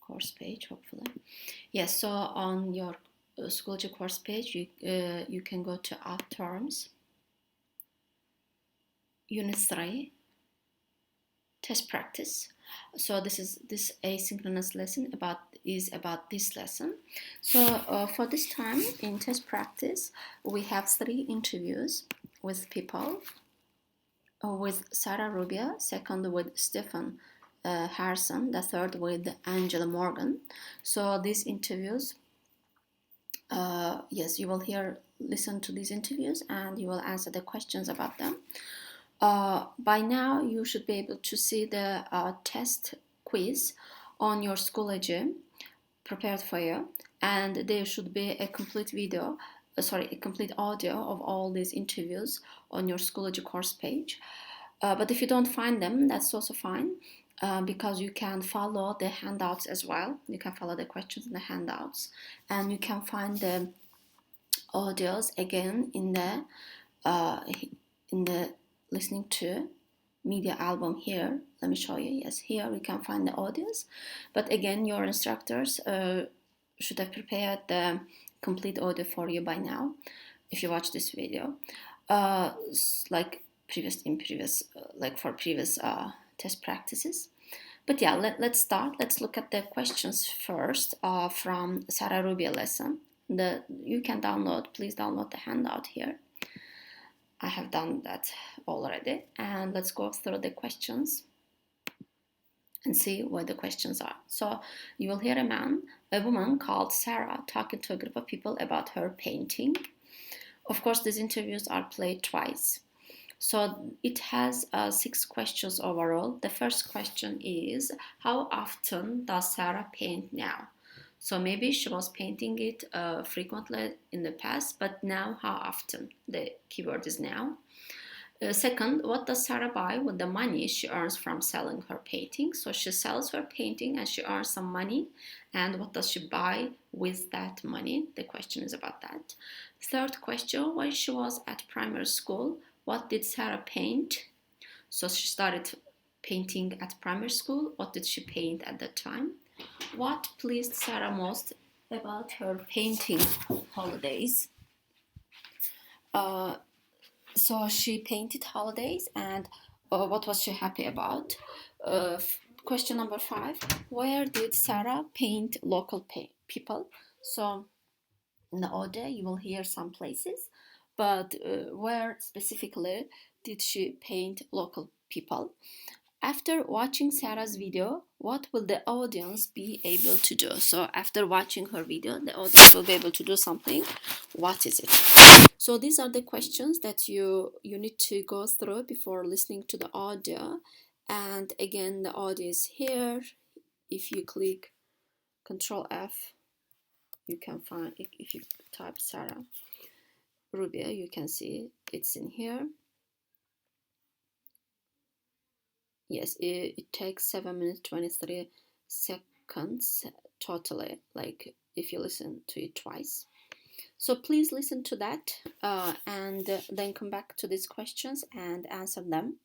course page, hopefully. Yes, so on your Schoology course page, you can go to Alt Terms, Unit 3, Test Practice. So this asynchronous lesson is about this lesson. So for this time in Test Practice, we have 3 interviews with people. With Sarah Rubia, second with Stephen Harrison, the third with Angela Morgan. So these interviews, yes, you will listen to these interviews and you will answer the questions about them. By now, you should be able to see the test quiz on your Schoology prepared for you, and there should be a complete video, a complete audio of all these interviews on your Schoology course page. But if you don't find them, that's also fine, because you can follow the handouts as well. You can follow the questions in the handouts, and you can find the audios again in the listening to media album here. Let me show you. Yes, here we can find the audios. But again, your instructors should have prepared the complete audio for you by now if you watch this video. Like for previous test practices. But yeah, let's start. Let's look at the questions first from Sarah Rubia lesson. You can please download the handout here. I have done that already, and let's go through the questions and see what the questions are. So you will hear a woman called Sarah talking to a group of people about her painting. Of course, these interviews are played twice. So it has 6 questions overall. The first question is, how often does Sarah paint now? So maybe she was painting it frequently in the past, but now how often? The keyword is now. Second, what does Sarah buy with the money she earns from selling her painting? So she sells her painting and she earns some money. And what does she buy with that money? The question is about that. Third question, when she was at primary school, what did Sarah paint? So she started painting at primary school. What did she paint at that time? What pleased Sarah most about her painting holidays? So she painted holidays, and what was she happy about? Question number 5, where did Sarah paint local people? So in the order you will hear some places, but where specifically did she paint local people? After watching Sarah's video, what will the audience be able to do? So after watching her video, the audience will be able to do something. What is it? So these are the questions that you need to go through before listening to the audio. And again, the audio is here. If you click Control F, you can find, if you type Sarah Rubia, you can see it's in here. Yes, it takes 7 minutes 23 seconds totally, like if you listen to it twice. So please listen to that and then come back to these questions and answer them.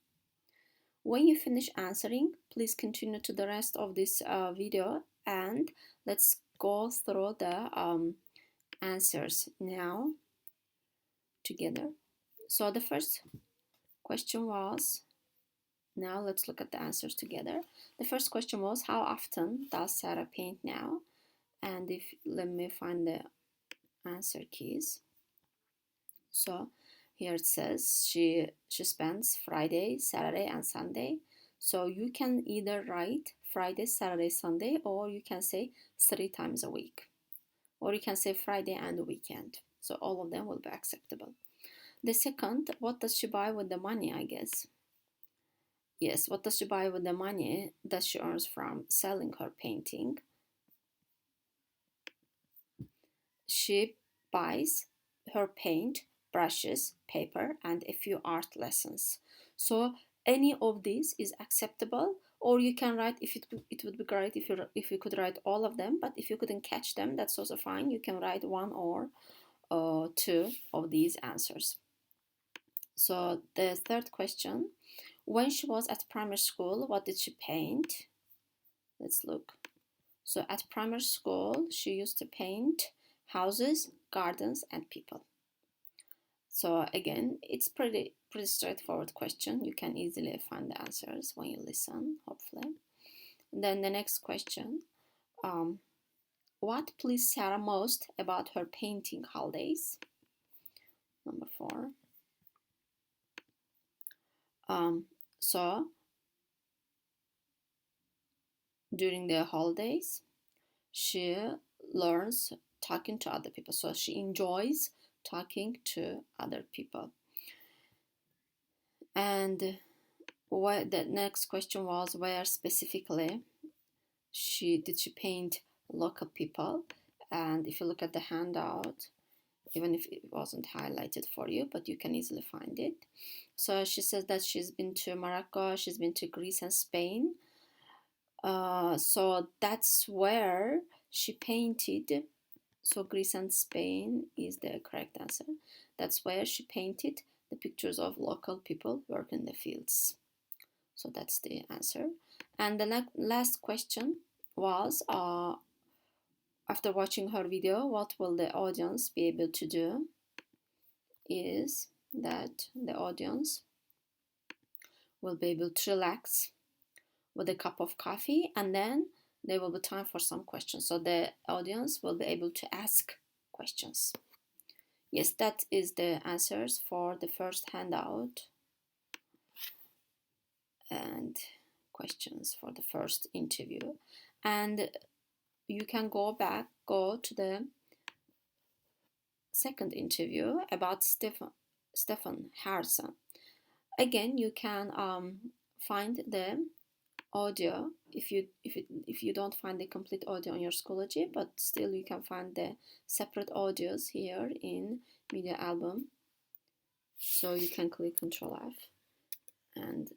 When you finish answering, please continue to the rest of this video, and let's go through the answers now together. So the first question was, now let's look at the answers together. The first question was, how often does Sarah paint now? And let me find the answer keys. So here it says she spends Friday, Saturday, and Sunday. So you can either write Friday, Saturday, Sunday, or you can say 3 times a week, or you can say Friday and weekend. So all of them will be acceptable. The second, what does she buy with the money, I guess? Yes, what does she buy with the money that she earns from selling her painting? She buys her paint, brushes, paper, and a few art lessons. So any of these is acceptable, or you can write, it would be great if you could write all of them, but if you couldn't catch them, that's also fine. You can write 1 or 2 of these answers. So the third question, when she was at primary school, what did she paint? Let's look. So at primary school, she used to paint houses, gardens, and people. So again, it's pretty straightforward question. You can easily find the answers when you listen, hopefully. Then the next question, what pleased Sarah most about her painting holidays? Number 4. So during the holidays, she learns talking to other people. So she enjoys talking to other people. And what the next question was, where specifically did she paint local people? And if you look at the handout, even if it wasn't highlighted for you, but you can easily find it. So she says that she's been to Morocco, she's been to Greece and Spain. So that's where she painted. So Greece and Spain is the correct answer. That's where she painted the pictures of local people working in the fields. So that's the answer. And the last question was, after watching her video, what will the audience be able to do? Is that the audience will be able to relax with a cup of coffee, and then there will be time for some questions. So the audience will be able to ask questions. Yes, that is the answers for the first handout and questions for the first interview. And you can go to the second interview about Stefan Harrison. Again, you can find the audio if you don't find the complete audio on your Schoology, but still you can find the separate audios here in Media Album. So you can click Control F and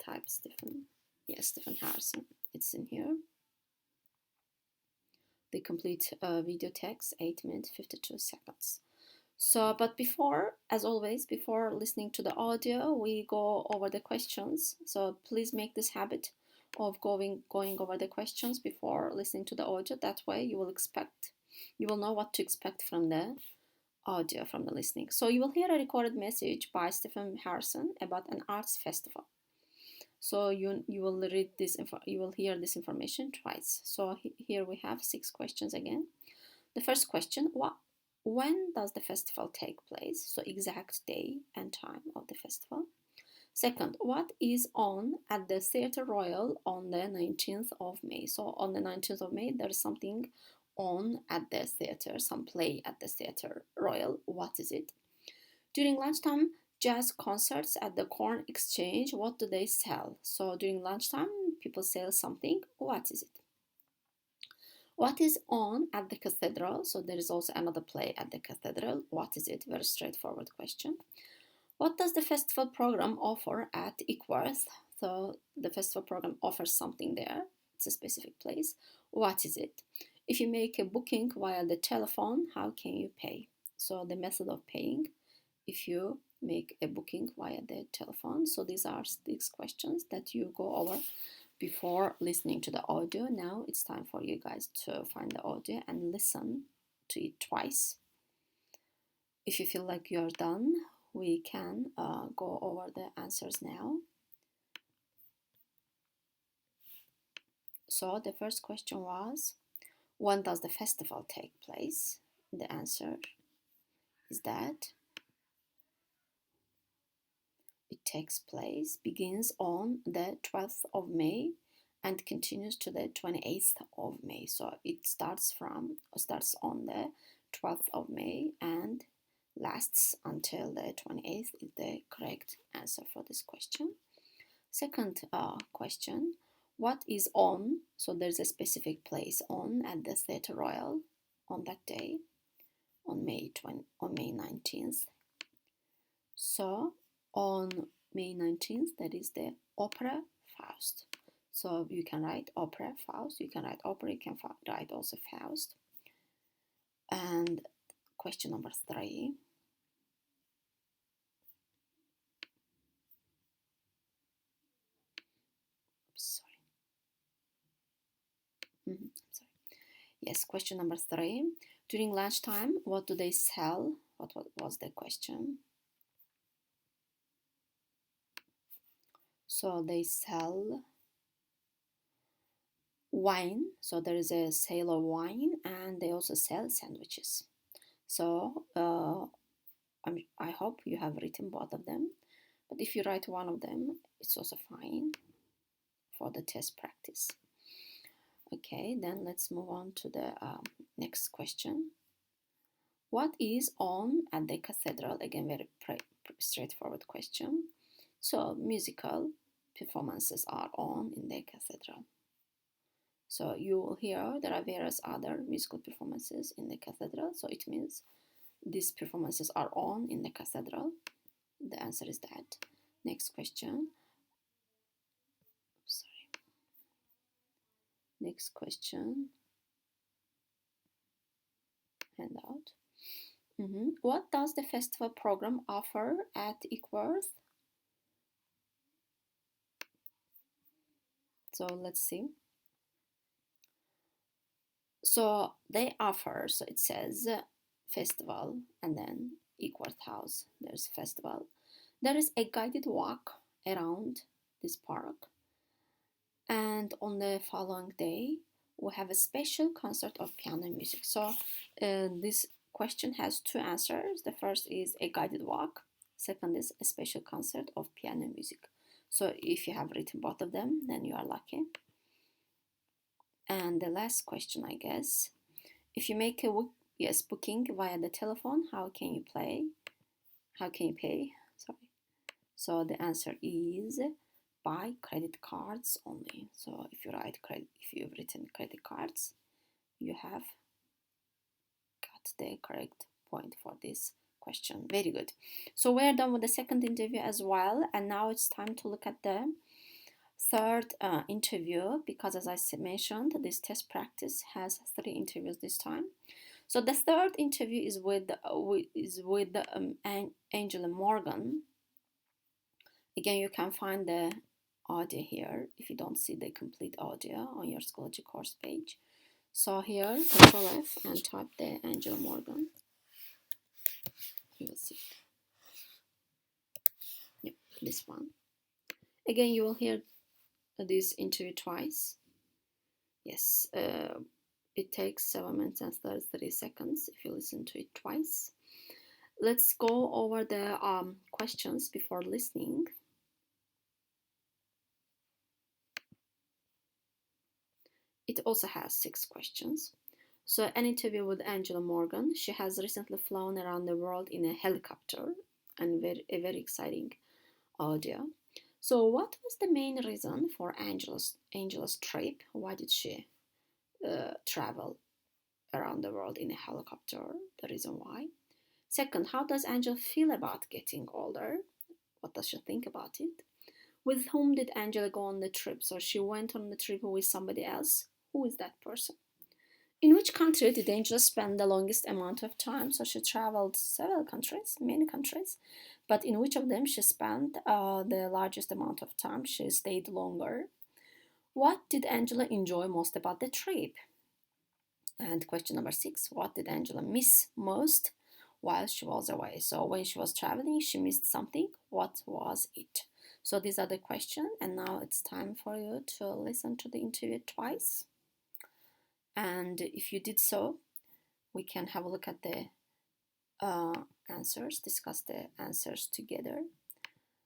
type Stefan Harrison. It's in here. The complete video text, 8 minutes 52 seconds. So, but before, as always, before listening to the audio, we go over the questions. So please make this habit of going over the questions before listening to the audio. That way you will know what to expect from the audio, from the listening. So you will hear a recorded message by Stefan Harrison about an arts festival. So you will read this, you will hear this information twice. So here we have 6 questions again. The first question, when does the festival take place? So exact day and time of the festival. Second, what is on at the Theatre Royal on the 19th of May? So on the 19th of May, there is something on at the theatre, some play at the Theatre Royal. What is it? During lunchtime, jazz concerts at the Corn Exchange, what do they sell? So during lunchtime, people sell something. What is it? What is on at the cathedral? So there is also another play at the cathedral. What is it? Very straightforward question. What does the festival program offer at Ickworth? So the festival program offers something there. It's a specific place. What is it? If you make a booking via the telephone, how can you pay? So the method of paying if you make a booking via the telephone. So these are 6 questions that you go over before listening to the audio. Now it's time for you guys to find the audio and listen to it twice. If you feel like you're done, we can go over the answers now. So the first question was, when does the festival take place? The answer is that it begins on the 12th of May and continues to the 28th of May. So it starts on the 12th of May and lasts until the 28th is the correct answer for this question. Second question, what is on? So there's a specific place on at the Theatre Royal on that day, on May 19th. So on May 19th, that is the Opera Faust. So you can write Opera Faust, you can write opera, you can write also Faust. And question number 3. Sorry. Yes, question number 3. During lunchtime, what do they sell? What was the question? So they sell wine. So there is a sale of wine, and they also sell sandwiches. So I hope you have written both of them. But if you write one of them, it's also fine for the test practice. Okay, then let's move on to the next question. What is on at the cathedral? Again, very straightforward question. So musical performances are on in the cathedral. So you will hear there are various other musical performances in the cathedral. So it means these performances are on in the cathedral. The answer is that. Next question. Sorry. Next question. Handout. What does the festival program offer at Eckworth? So let's see. So they offer, so it says festival and then Eckworth House. There's festival. There is a guided walk around this park. And on the following day, we have a special concert of piano music. So this question has two answers. The first is a guided walk. Second is a special concert of piano music. So if you have written both of them, then you are lucky. And the last question, I guess, if you make a booking via the telephone, how can you pay? Sorry. So the answer is by credit cards only. So if you've written credit cards, you have got the correct point for this question. Very good. So we're done with the second interview as well, and now it's time to look at the third interview, because as I mentioned, this test practice has 3 interviews this time. So the third interview is with Angela Morgan. Again, you can find the audio here if you don't see the complete audio on your Schoology course page. So here, Control F and type the Angela Morgan. You will see. Yep, this one. Again, you will hear this interview twice. Yes, it takes 7 minutes and 33 seconds if you listen to it twice. Let's go over the questions before listening. It also has 6 questions. So, an interview with Angela Morgan. She has recently flown around the world in a helicopter, and a very exciting audio. So, what was the main reason for Angela's trip? Why did she travel around the world in a helicopter? The reason why. Second, how does Angela feel about getting older? What does she think about it? With whom did Angela go on the trip? So she went on the trip with somebody else. Who is that person? In which country did Angela spend the longest amount of time? So she traveled several countries, many countries, but in which of them she spent the largest amount of time? She stayed longer. What did Angela enjoy most about the trip? And question number 6, what did Angela miss most while she was away? So when she was traveling, she missed something. What was it? So these are the questions, and now it's time for you to listen to the interview twice. And if you did so, we can have a look at the answers, discuss the answers together.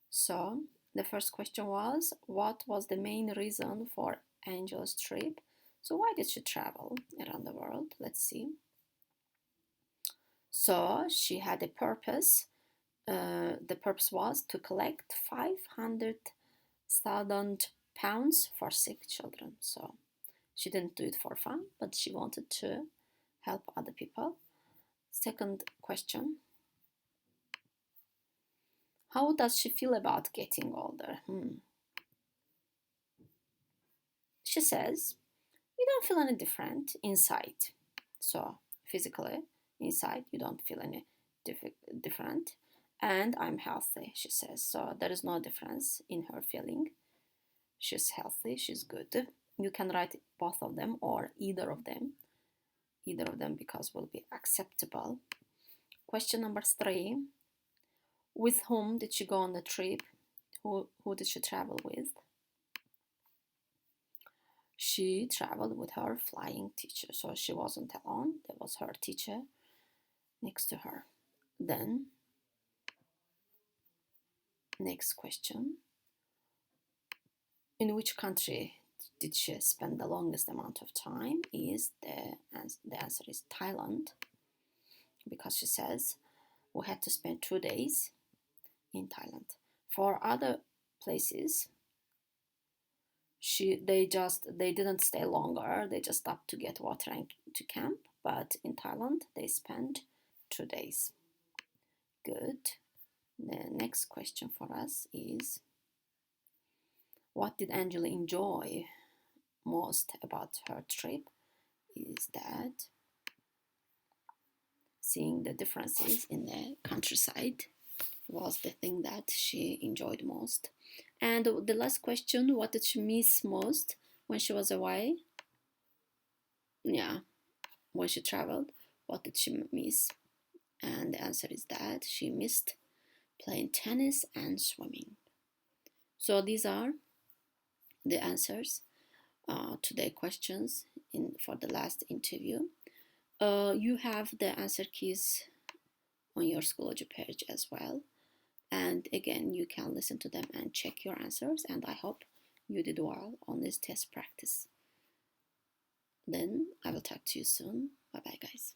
So the first question was, what was the main reason for Angela's trip? So why did she travel around the world? Let's see. So she had a purpose. The purpose was to collect 500,000 pounds for sick children. So she didn't do it for fun, but she wanted to help other people. Second question. How does she feel about getting older? She says, you don't feel any different inside. So physically, inside, you don't feel any different. And I'm healthy, she says. So there is no difference in her feeling. She's healthy, she's good. You can write both of them or either of them. either of them because will be acceptable. Question number 3. With whom did she go on the trip? Who did she travel with? She traveled with her flying teacher, so she wasn't alone. There was her teacher next to her. Then, next question. In which country did she spend the longest amount of time? The answer is Thailand, because she says we had to spend 2 days in Thailand. For other places, they didn't stay longer. They just stopped to get water and to camp. But in Thailand, they spent 2 days. Good. The next question for us is, what did Angela enjoy most about her trip? Is that seeing the differences in the countryside was the thing that she enjoyed most. And the last question, what did she miss most when she was away? Yeah, when she traveled, what did she miss? And the answer is that she missed playing tennis and swimming. So these are the answers to the questions for the last interview. You have the answer keys on your Schoology page as well. And again, you can listen to them and check your answers. And I hope you did well on this test practice. Then I will talk to you soon. Bye bye, guys.